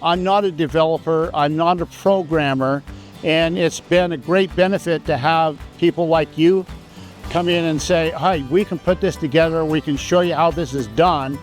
I'm not a developer, I'm not a programmer, and it's been a great benefit to have people like you come in and say, hey, we can put this together, we can show you how this is done,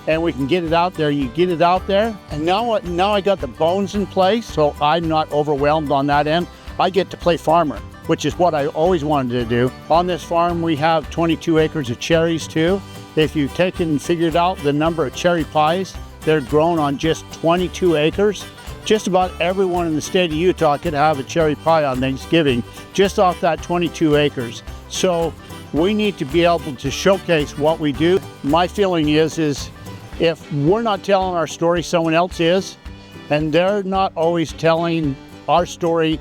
and we can get it out there. You get it out there, and now I got the bones in place, so I'm not overwhelmed on that end. I get to play farmer, which is what I always wanted to do. On this farm, we have 22 acres of cherries too. If you've taken and figured out the number of cherry pies, they're grown on just 22 acres. Just about everyone in the state of Utah could have a cherry pie on Thanksgiving, just off that 22 acres. So we need to be able to showcase what we do. My feeling is if we're not telling our story, someone else is, and they're not always telling our story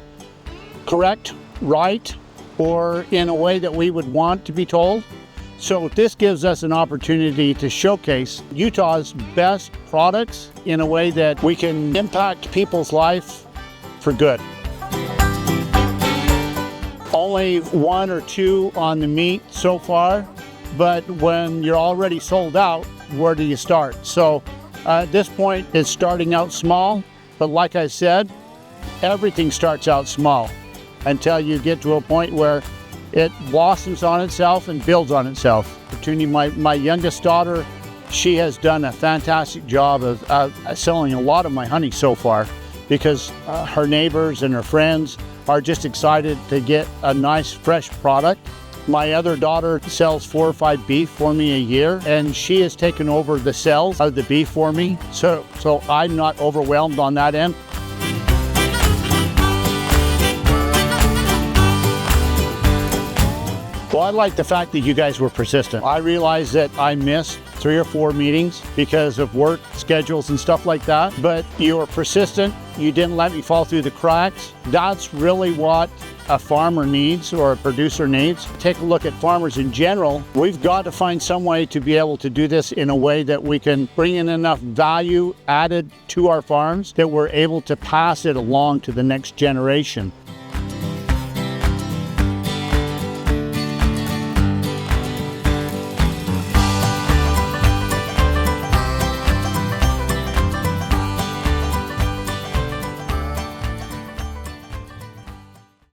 correct, right, or in a way that we would want to be told. So this gives us an opportunity to showcase Utah's best products in a way that we can impact people's life for good. Only 1 or 2 on the meat so far, but when you're already sold out, where do you start? So at this point, it's starting out small, but like I said, everything starts out small until you get to a point where it blossoms on itself and builds on itself. My youngest daughter, she has done a fantastic job of selling a lot of my honey so far, because her neighbors and her friends are just excited to get a nice fresh product. My other daughter sells 4 or 5 beef for me a year, and she has taken over the sales of the beef for me. So I'm not overwhelmed on that end. Well, I like the fact that you guys were persistent. I realized that I missed 3 or 4 meetings because of work schedules and stuff like that, but you were persistent. You didn't let me fall through the cracks. That's really what a farmer needs, or a producer needs. Take a look at farmers in general. We've got to find some way to be able to do this in a way that we can bring in enough value added to our farms that we're able to pass it along to the next generation.